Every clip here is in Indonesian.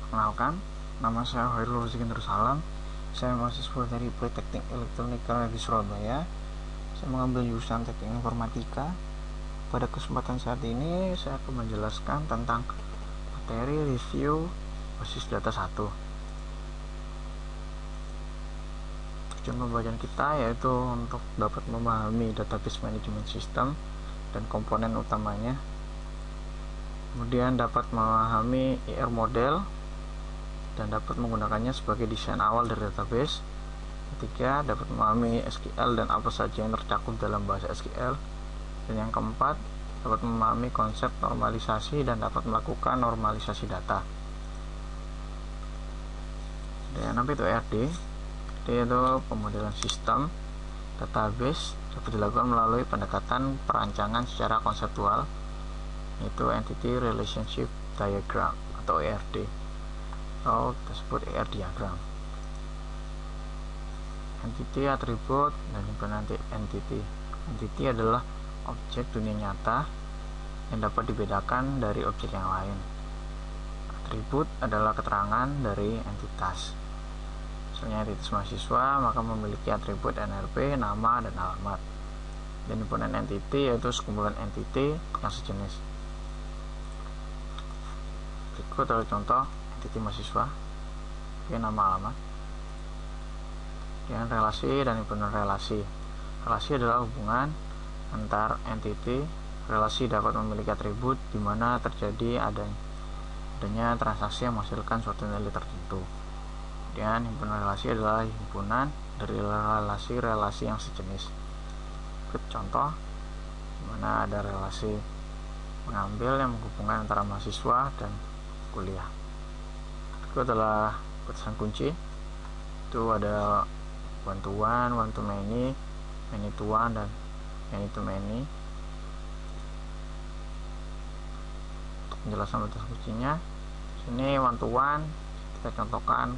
Perkenalkan, nama saya Hoirul Rozikin Darussalam. Saya mahasiswa dari Politeknik Elektronika di Surabaya. Saya mengambil jurusan Teknik Informatika. Pada kesempatan saat ini saya akan menjelaskan tentang materi review basis data 1. Tujuan pembelajaran kita yaitu untuk dapat memahami database management system dan komponen utamanya, kemudian dapat memahami IR model dan dapat menggunakannya sebagai desain awal dari database. Ketiga, dapat memahami SQL dan apa saja yang tercakup dalam bahasa SQL. Dan yang keempat, dapat memahami konsep normalisasi dan dapat melakukan normalisasi data. Dan apa itu ERD? ERD itu pemodelan sistem database, dapat dilakukan melalui pendekatan perancangan secara konseptual, yaitu Entity Relationship Diagram atau ERD, atau tersebut ER diagram. Entity, atribut, dan nanti entity. Entity adalah objek dunia nyata yang dapat dibedakan dari objek yang lain. Atribut adalah keterangan dari entitas. Misalnya entitas mahasiswa, maka memiliki atribut NRP, nama, dan alamat. Dan himpunan entity yaitu sekumpulan entity yang sejenis. Berikut adalah contoh entity mahasiswa, nama, alamat. Yang relasi dan himpunan relasi. Relasi adalah hubungan antar entity. Relasi dapat memiliki atribut di mana terjadi adanya transaksi yang menghasilkan suatu nilai tertentu. Dan himpunan relasi adalah himpunan dari relasi-relasi yang sejenis. Berikut contoh di mana ada relasi mengambil yang menghubungkan antara mahasiswa dan kuliah. Itu adalah batasan kunci. Itu ada one to one, one to many, many to one, dan many to many. Untuk penjelasan batasan kuncinya, sini one to one kita contohkan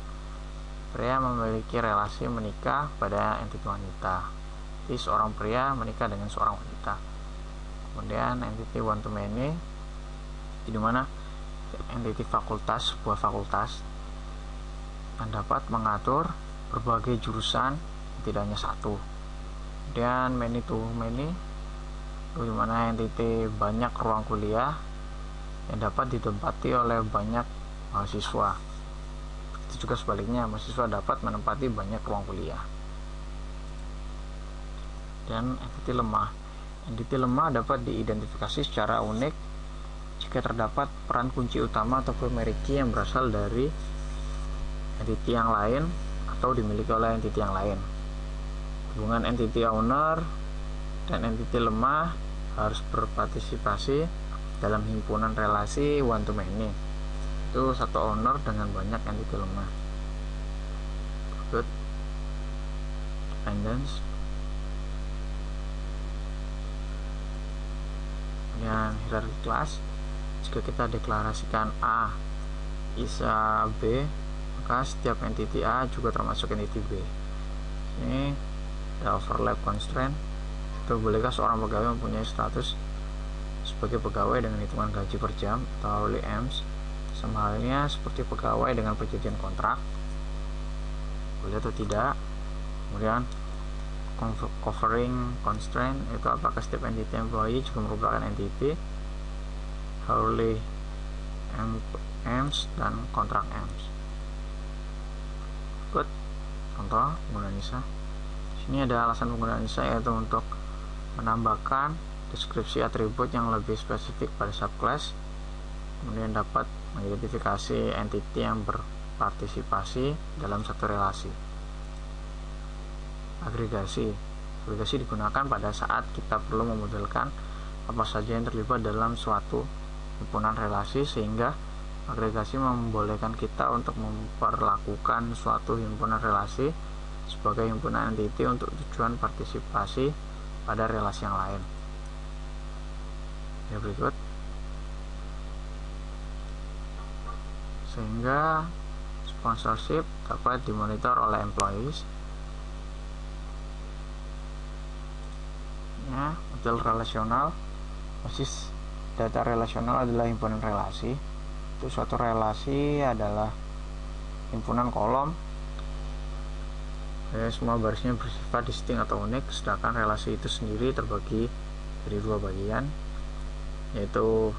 pria memiliki relasi menikah pada entiti wanita. Jadi seorang pria menikah dengan seorang wanita. Kemudian entity one to many, di mana entity fakultas, sebuah fakultas yang dapat mengatur berbagai jurusan, tidak hanya satu. Dan many to many, di mana entity banyak ruang kuliah yang dapat ditempati oleh banyak mahasiswa. Itu juga sebaliknya, mahasiswa dapat menempati banyak ruang kuliah. Dan entity lemah. Entity lemah dapat diidentifikasi secara unik jika terdapat peran kunci utama atau primary key yang berasal dari entity yang lain atau dimiliki oleh entity yang lain. Hubungan entity owner dan entity lemah harus berpartisipasi dalam himpunan relasi one to many. Itu satu owner dengan banyak entity lemah. Good. Dependence. Yang hierarki kelas, jika kita deklarasikan A isa B, maka setiap entity A juga termasuk entity B. Ini ada overlap constraint. Itu bolehkah seorang pegawai mempunyai status sebagai pegawai dengan hitungan gaji per jam atau hourly EMS, sama halnya seperti pegawai dengan perjanjian kontrak, boleh atau tidak. Kemudian covering constraint, itu apakah setiap entity employee juga merupakan entity, hourly EMS, dan kontrak EMS. Good. Contoh penggunaan ISA. Sini ada alasan penggunaan ISA, yaitu untuk menambahkan deskripsi atribut yang lebih spesifik pada subclass, kemudian dapat mengidentifikasi entity yang berpartisipasi dalam satu relasi. Agregasi digunakan pada saat kita perlu memodelkan apa saja yang terlibat dalam suatu himpunan relasi, sehingga agregasi membolehkan kita untuk memperlakukan suatu himpunan relasi sebagai himpunan entity untuk tujuan partisipasi pada relasi yang lain. Ya, berikut. Sehingga sponsorship dapat dimonitor oleh employees. Ya, model relasional. Basis data relasional adalah himpunan relasi. Itu suatu relasi adalah himpunan kolom semua barisnya bersifat distinct atau unik, sedangkan relasi itu sendiri terbagi dari dua bagian, yaitu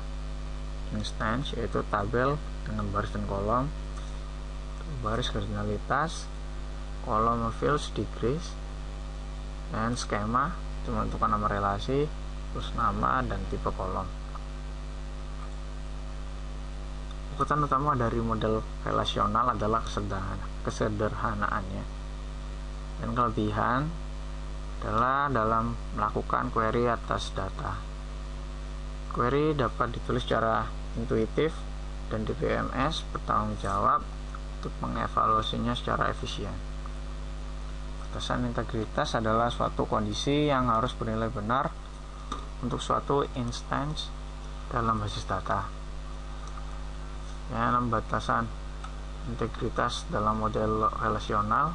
instance, yaitu tabel dengan baris dan kolom, baris kardinalitas, kolom fields degrees, dan skema itu menentukan nama relasi, terus nama dan tipe kolom. Kekuatan utama dari model relasional adalah kesederhanaannya, dan kelebihan adalah dalam melakukan query atas data. Query dapat ditulis secara intuitif dan DBMS bertanggung jawab untuk mengevaluasinya secara efisien. Batasan integritas adalah suatu kondisi yang harus bernilai benar untuk suatu instance dalam basis data. Dalam batasan integritas dalam model relasional,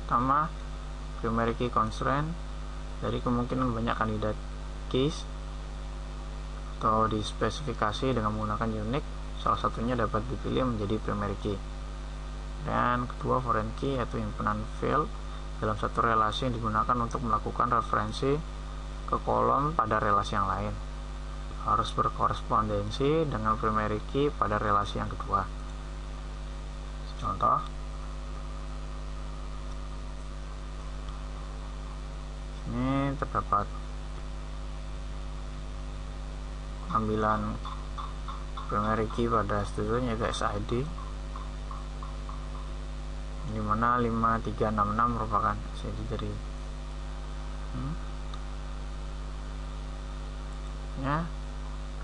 pertama, primary key constraint, dari kemungkinan banyak kandidat keys atau dispesifikasi dengan menggunakan unique, salah satunya dapat dipilih menjadi primary key. Dan kedua, foreign key, yaitu himpunan field dalam satu relasi yang digunakan untuk melakukan referensi ke kolom pada relasi yang lain, harus berkorespondensi dengan primary key pada relasi yang kedua. Contoh, ini terdapat pengambilan primary key pada student, yaitu SID, dimana 5366 merupakan SID dari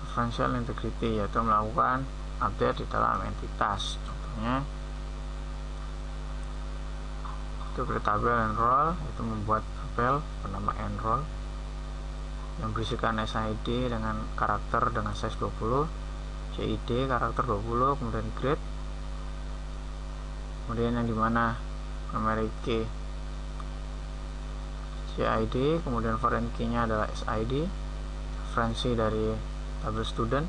referential integrity, yaitu melakukan update di dalam entitas. Contohnya itu tabel enroll, itu membuat tabel bernama enroll yang berisikan SID dengan karakter dengan size 20, CID karakter 20, kemudian grade, kemudian yang dimana primary key CID, kemudian foreign key nya adalah SID, referensi dari tabel student,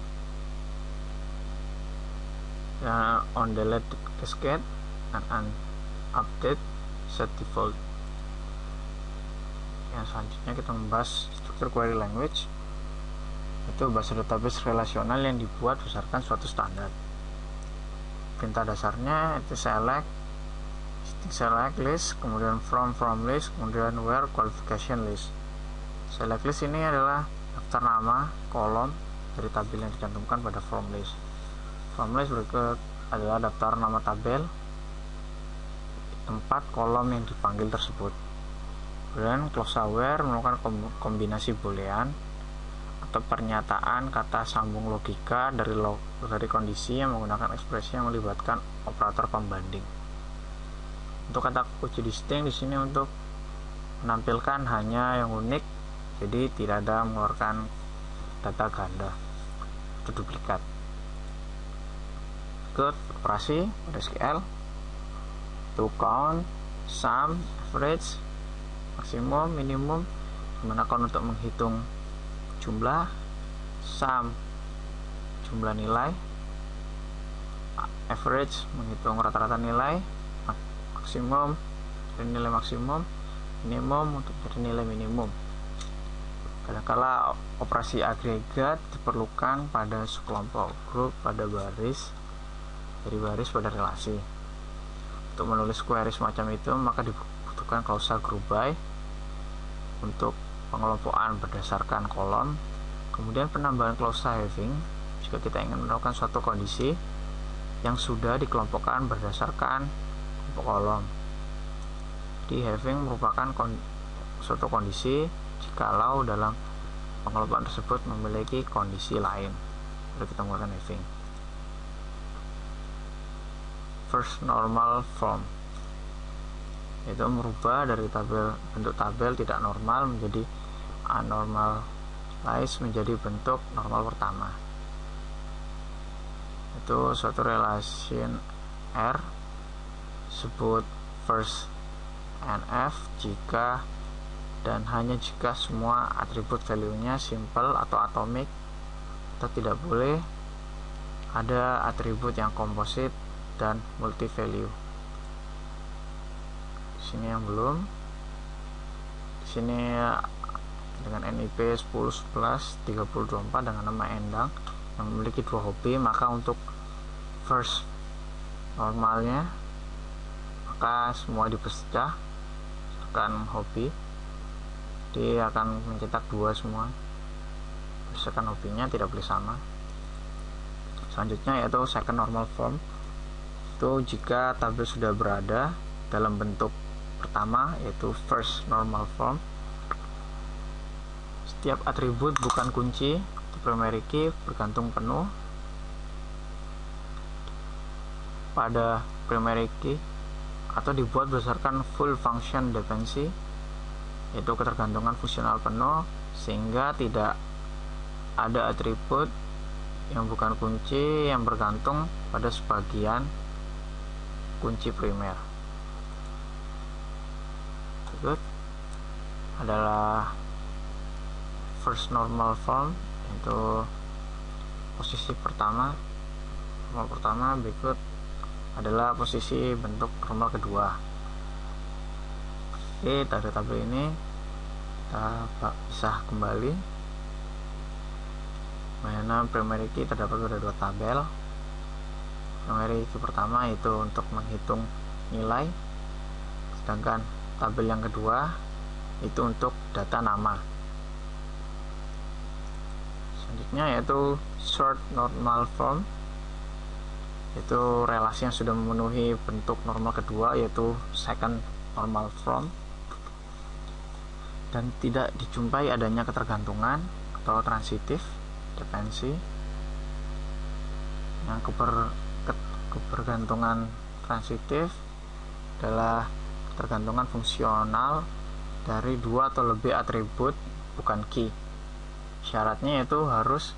dan on delete cascade dan on update set default. Yang selanjutnya kita membahas struktur query language, itu bahasa database relasional yang dibuat berdasarkan suatu standar. Perintah dasarnya itu select list, kemudian from list, kemudian where qualification list. Select list ini adalah daftar nama kolom dari tabel yang dicantumkan pada from list. From list berikut adalah daftar nama tabel tempat kolom yang dipanggil tersebut. Kemudian close where melakukan kombinasi boolean atau pernyataan kata sambung logika dari kondisi yang menggunakan ekspresi yang melibatkan operator pembanding. Untuk kata kunci distinct di sini untuk menampilkan hanya yang unik, jadi tidak ada mengeluarkan data ganda atau duplikat. Berikut operasi pada SQL, to count, sum, average, maksimum, minimum, digunakan untuk menghitung jumlah, sum jumlah nilai, average menghitung rata-rata nilai, maksimum dari nilai maksimum, minimum untuk dari nilai minimum. Kadangkala operasi agregat diperlukan pada sekelompok grup pada baris, dari baris pada relasi. Untuk menulis query semacam itu maka dibutuhkan klausa group by untuk pengelompokan berdasarkan kolom, kemudian penambahan klausa having jika kita ingin melakukan suatu kondisi yang sudah dikelompokkan berdasarkan kelompok kolom. Di having merupakan suatu kondisi jikalau dalam pengelompokan tersebut memiliki kondisi lain, lalu kita menggunakan having. First normal form, yaitu merubah dari bentuk tabel tidak normal menjadi anormalize menjadi bentuk normal pertama. Itu suatu relation R sebut first NF jika dan hanya jika semua atribut value-nya simple atau atomic, atau tidak boleh ada atribut yang komposit dan multi value. Di sini yang belum. Di sini dengan NIP 10 11 30 24 dengan nama Endang yang memiliki 2 hobi, maka untuk first normalnya maka semua dipecah akan hobi, dia akan mencetak 2 semua, berdasarkan hobinya tidak boleh sama. Selanjutnya yaitu second normal form, itu jika tabel sudah berada dalam bentuk pertama yaitu first normal form. Setiap atribut bukan kunci di primary key bergantung penuh pada primary key atau dibuat berdasarkan full function dependency, yaitu ketergantungan fungsional penuh, sehingga tidak ada atribut yang bukan kunci yang bergantung pada sebagian kunci primer. Berikut adalah first normal form, yaitu posisi pertama. Normal pertama. Berikut adalah posisi bentuk normal kedua. Oke, dari tabel ini kita bisa kembali mana primary key terdapat pada 2 tabel. Primary key pertama itu untuk menghitung nilai, sedangkan tabel yang kedua itu untuk data nama. Selanjutnya yaitu short normal form, itu relasi yang sudah memenuhi bentuk normal kedua yaitu second normal form, dan tidak dijumpai adanya ketergantungan atau transitif dependency. Yang kebergantungan transitif adalah ketergantungan fungsional dari 2 atau lebih atribut bukan key. Syaratnya yaitu harus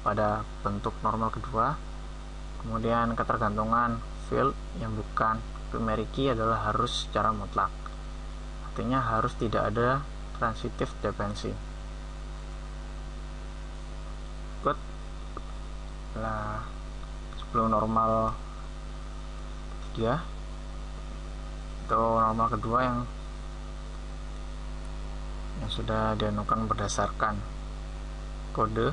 pada bentuk normal kedua. Kemudian ketergantungan field yang bukan primary key adalah harus secara mutlak, artinya harus tidak ada transitive dependency. Good. Nah, sebelum normal dia itu normal kedua yang sudah dianukan berdasarkan kode,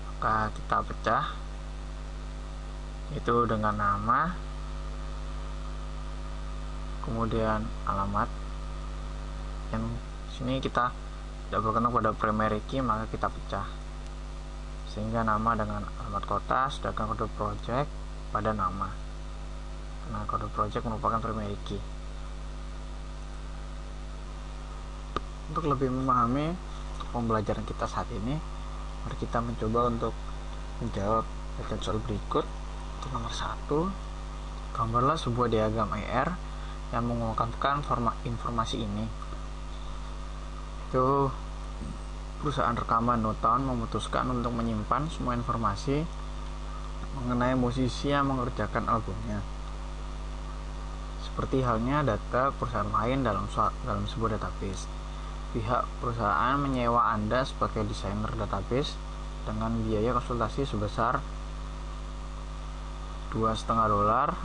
maka kita pecah itu dengan nama, kemudian alamat. Yang sini kita tidak bergantung pada primary key, maka kita pecah sehingga nama dengan alamat kota, sedangkan kode project pada nama, karena kode project merupakan primary key. Untuk lebih memahami pembelajaran kita saat ini, mari kita mencoba untuk menjawab bagian soal berikut. Untuk nomor 1, gambarlah sebuah diagram ER yang mengungkapkan informasi ini. Itu perusahaan rekaman Noton memutuskan untuk menyimpan semua informasi mengenai musisi yang mengerjakan albumnya, seperti halnya data perusahaan lain dalam sebuah database. Pihak perusahaan menyewa Anda sebagai desainer database dengan biaya konsultasi sebesar $2,500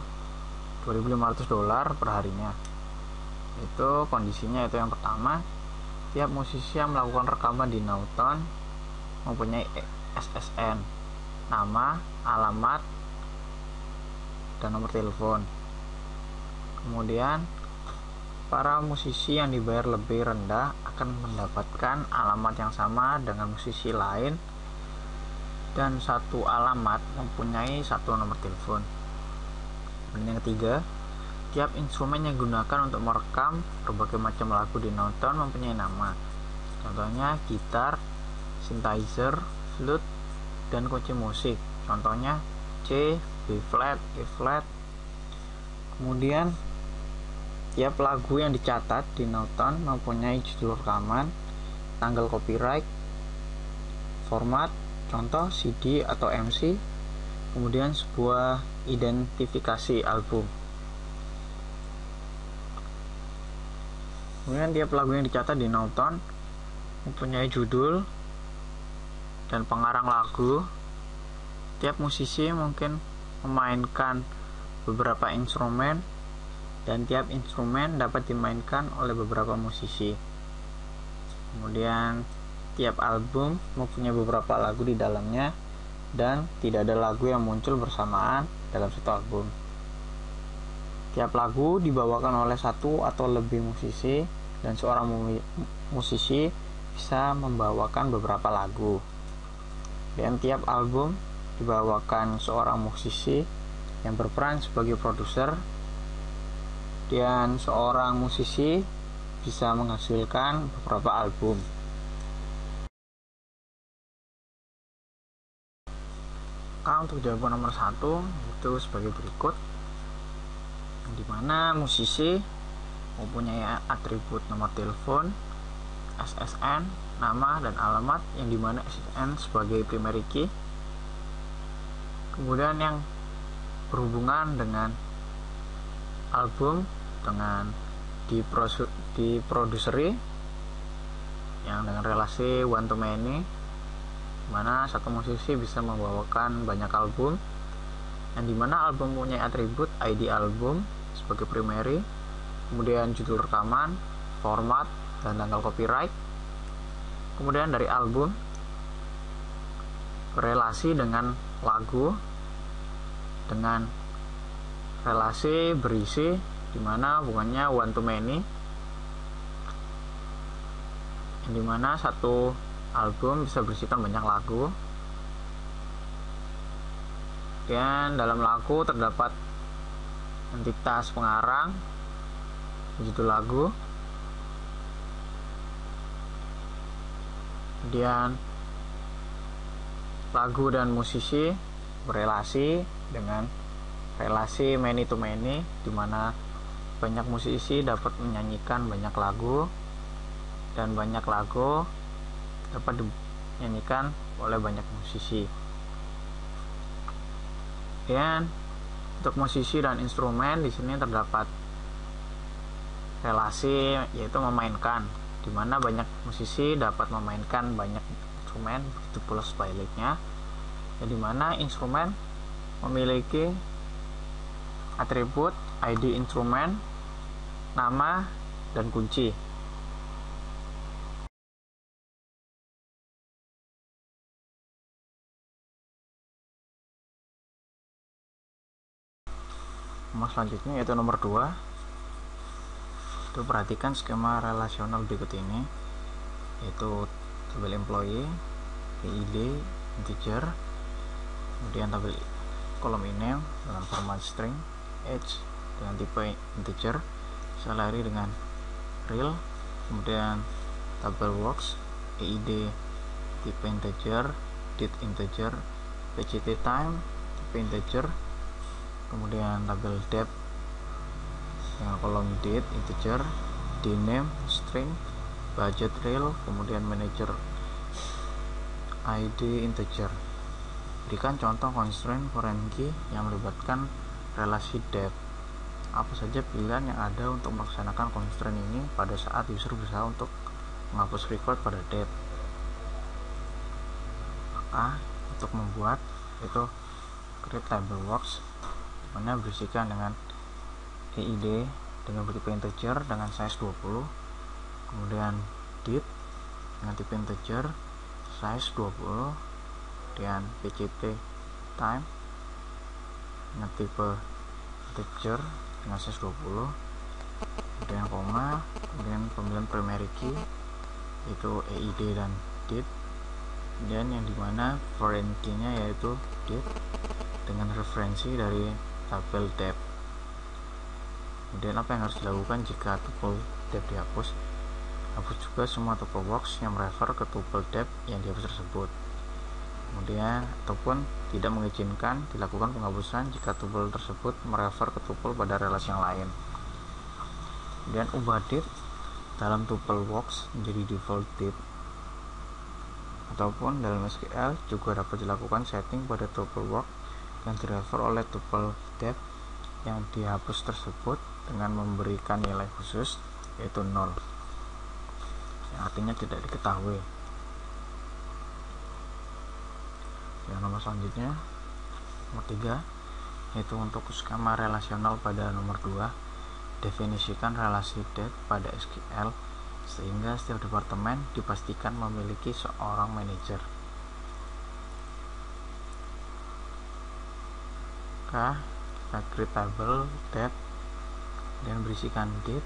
$2.500 per harinya. Itu kondisinya, itu yang pertama, tiap musisi yang melakukan rekaman di Noton mempunyai SSN, nama, alamat, dan nomor telepon. Kemudian para musisi yang dibayar lebih rendah akan mendapatkan alamat yang sama dengan musisi lain dan satu alamat mempunyai satu nomor telepon. Dan yang ketiga, tiap instrumen yang digunakan untuk merekam berbagai macam lagu di Noton mempunyai nama. Contohnya gitar, synthesizer, flute, dan kunci musik. Contohnya C, B flat, E flat. Kemudian tiap lagu yang dicatat di Noton mempunyai judul rekaman, tanggal copyright, format, contoh CD atau MC, kemudian sebuah identifikasi album. Kemudian tiap lagu yang dicatat di Noton mempunyai judul dan pengarang lagu. Tiap musisi mungkin memainkan beberapa instrumen, dan tiap instrumen dapat dimainkan oleh beberapa musisi. Kemudian tiap album mempunyai beberapa lagu di dalamnya, dan tidak ada lagu yang muncul bersamaan dalam satu album. Tiap lagu dibawakan oleh satu atau lebih musisi, dan seorang musisi bisa membawakan beberapa lagu. Dan tiap album dibawakan seorang musisi yang berperan sebagai produser, dan seorang musisi bisa menghasilkan beberapa album. Untuk jawaban nomor 1 itu sebagai berikut, dimana musisi mempunyai atribut nomor telepon, SSN, nama dan alamat, yang dimana SSN sebagai primary key. Kemudian yang berhubungan dengan album dengan diproduseri yang dengan relasi one to many, dimana satu musisi bisa membawakan banyak album, yang dimana album punya atribut ID album sebagai primary, kemudian judul rekaman, format, dan tanggal copyright. Kemudian dari album berelasi dengan lagu dengan relasi berisi, dimana hubungannya one to many, yang dimana satu album bisa berisikan banyak lagu. Dan dalam lagu terdapat entitas pengarang, judul lagu, kemudian lagu dan musisi berelasi dengan relasi many to many, dimana banyak musisi dapat menyanyikan banyak lagu, dan banyak lagu dapat dinyanyikan oleh banyak musisi. Dan untuk musisi dan instrumen di sini terdapat relasi, yaitu memainkan, dimana banyak musisi dapat memainkan banyak instrumen, begitu pula sebaliknya, dimana instrumen memiliki atribut ID instrumen, nama, dan kunci. Selanjutnya yaitu nomor 2. Itu perhatikan skema relasional berikut ini, yaitu tabel employee, PID, integer, kemudian tabel kolom ini dengan format string, age dengan tipe integer, salary dengan real, kemudian tabel works, EID tipe integer, date integer, PCT time tipe integer, kemudian tabel depth dengan kolom date integer, dname string, budget real, kemudian manager ID integer. Berikan contoh constraint foreign key yang melibatkan relasi depth. Apa saja pilihan yang ada untuk melaksanakan constraint ini pada saat user berusaha untuk menghapus record pada depth? Maka untuk membuat itu create table works, mana berisikan dengan EID dengan bertipe integer dengan size 20, kemudian date dengan tipe integer size 20, dan PCT time dengan tipe integer dengan size 20, kemudian koma, kemudian pemilihan primary key yaitu EID dan date, dan yang dimana foreign key nya yaitu date dengan referensi dari tabel depth. Kemudian apa yang harus dilakukan jika tuple depth dihapus? Hapus juga semua tuple box yang merefer ke tuple depth yang dihapus tersebut. Kemudian ataupun tidak mengizinkan dilakukan penghapusan jika tuple tersebut merefer ke tuple pada relasi yang lain. Kemudian ubah date dalam tuple box menjadi default date, ataupun dalam SQL juga dapat dilakukan setting pada tuple box yang direfer oleh tuple depth yang dihapus tersebut dengan memberikan nilai khusus yaitu 0, yang artinya tidak diketahui. Dan nomor selanjutnya, nomor 3, yaitu untuk skema relasional pada nomor 2, definisikan relasi date pada SQL sehingga setiap departemen dipastikan memiliki seorang manajer. Kita create table date dan berisikan date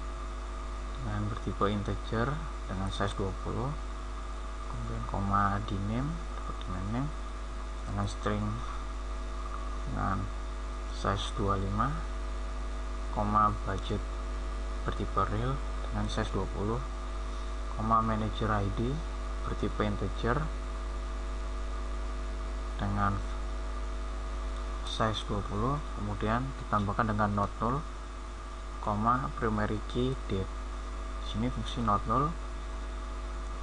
dengan bertipe integer dengan size 20, kemudian koma di name, department name dengan string dengan size 25, koma budget bertipe real dengan size 20, koma manager ID bertipe integer dengan size 20, kemudian ditambahkan dengan not null, koma primary key date. Sini fungsi not null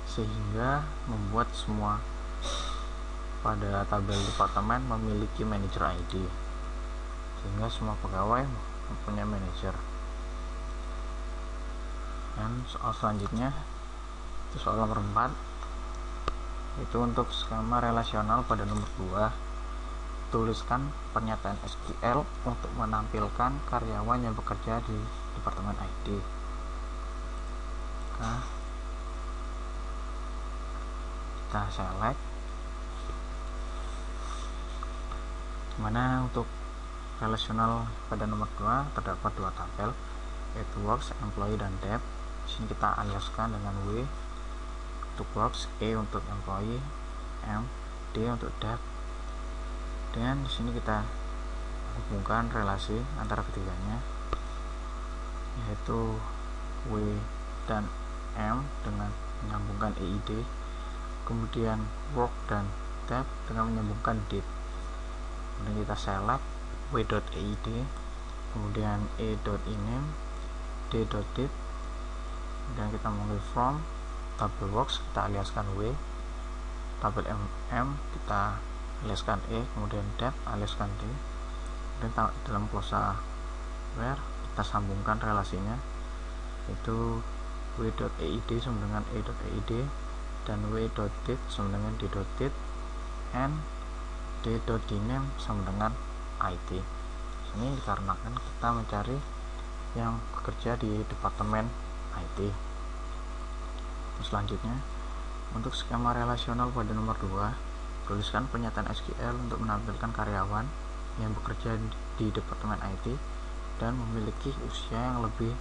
sehingga membuat semua pada tabel departemen memiliki manager ID, sehingga semua pegawai mempunyai manager. Dan soal selanjutnya itu soal nomor 4, itu untuk skema relasional pada nomor 2, tuliskan pernyataan SQL untuk menampilkan karyawan yang bekerja di departemen ID. Kita select, dimana untuk relasional pada nomor 2 terdapat 2 tabel, yaitu works, employee, dan debt. Di sini kita aliaskan dengan W untuk works, E untuk employee, M, D untuk debt. Dan di sini kita hubungkan relasi antara ketiganya, yaitu W dan M dengan menyambungkan EID, kemudian work dan tab dengan menyambungkan date. Kemudian kita select w.eid, kemudian e.ename, d.date, dan kita memilih from tabel works, kita aliaskan W, tabel M kita aliaskan E, kemudian debt aliaskan D. Kemudian dalam closure where kita sambungkan relasinya, yaitu w.eid sama dengan e.eid dan w.date sama dengan d.date and d.ename sama dengan IT. Ini dikarenakan kita mencari yang bekerja di departemen IT. Selanjutnya, untuk skema relasional pada nomor 2, tuliskan pernyataan SQL untuk menampilkan karyawan yang bekerja di departemen IT dan memiliki usia yang lebih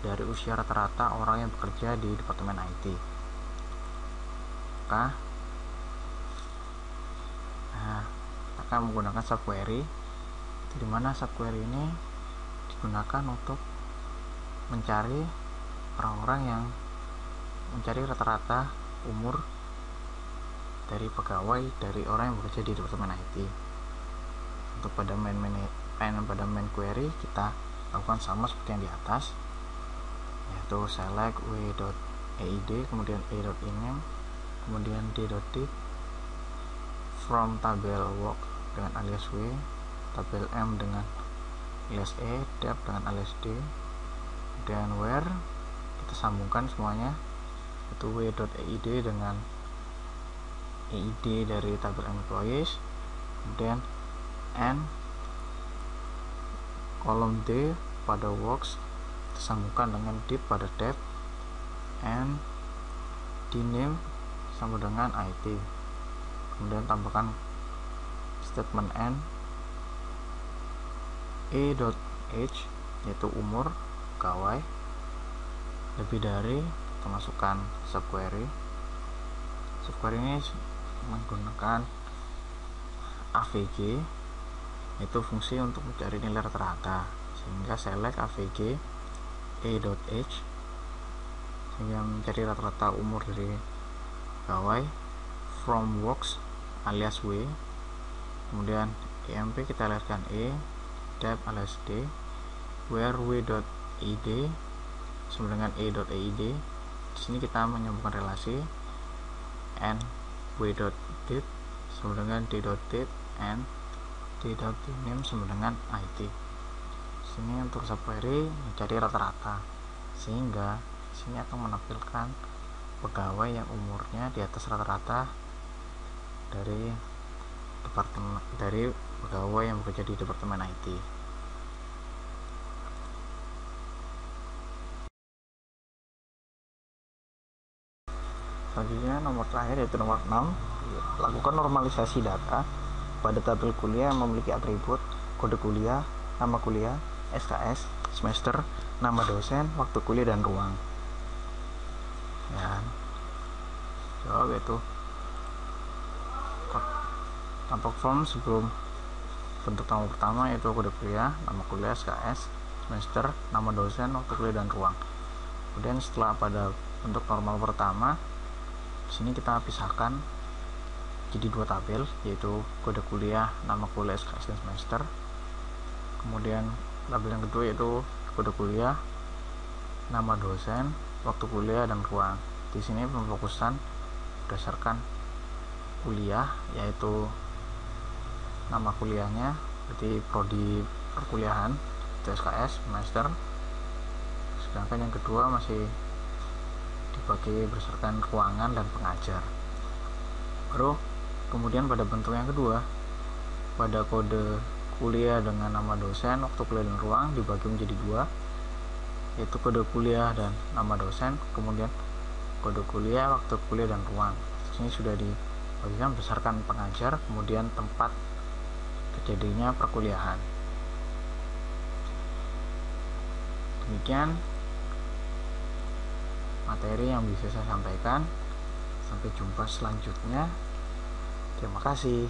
dari usia rata-rata orang yang bekerja di departemen IT. Kita akan menggunakan subquery, di mana subquery ini digunakan untuk mencari orang-orang yang mencari rata-rata umur dari pegawai dari orang yang bekerja di departemen IT. Untuk pada main query kita lakukan sama seperti yang di atas, yaitu select w.eid, kemudian e.ename, kemudian d.date, from tabel work dengan alias W, tabel M dengan alias E, debt dengan alias D, dan where kita sambungkan semuanya, yaitu w.eid dengan EID dari tabel employees, kemudian N kolom D pada works disambungkan dengan D pada debt, and dname sama dengan IT. Kemudian tambahkan statement N, E.H yaitu umur pegawai lebih dari, kita masukkan subquery. Subquery ini menggunakan AVG, yaitu fungsi untuk mencari nilai rata-rata, sehingga select AVG E.H sehingga mencari rata-rata umur dari pegawai, from works alias W, kemudian EMP kita aliaskan E, debt alias D, where w.id sama dengan e.eid. Di sini kita menyambungkan relasi and w.date sama dengan d.date and d.ename sama dengan IT. Di sini untuk subquery mencari rata-rata, sehingga di sini akan menampilkan pegawai yang umurnya di atas rata-rata dari pegawai yang bekerja di Departemen IT. Selanjutnya nomor terakhir yaitu nomor 6, lakukan normalisasi data pada tabel kuliah yang memiliki atribut kode kuliah, nama kuliah, SKS, semester, nama dosen, waktu kuliah, dan ruang. Ya, jawab itu tampak form sebelum bentuk nama pertama yaitu kode kuliah, nama kuliah, SKS, semester, nama dosen, waktu kuliah, dan ruang. Kemudian setelah pada bentuk normal pertama, di sini kita pisahkan jadi dua tabel, yaitu kode kuliah, nama kuliah, SKS, dan semester. Kemudian tabel yang kedua yaitu kode kuliah, nama dosen, waktu kuliah, dan ruang. Di sini pemfokusan berdasarkan kuliah, yaitu nama kuliahnya, berarti prodi perkuliahan, itu SKS, semester. Sedangkan yang kedua masih dibagi berdasarkan ruangan dan pengajar. Baru kemudian pada bentuk yang kedua, pada kode kuliah dengan nama dosen, waktu kuliah, dan ruang dibagi menjadi dua, yaitu kode kuliah dan nama dosen, kemudian kode kuliah, waktu kuliah, dan ruang. Ini sudah dibagikan berdasarkan pengajar, kemudian tempat terjadinya perkuliahan. Demikian materi yang bisa saya sampaikan. Sampai jumpa selanjutnya. Terima kasih.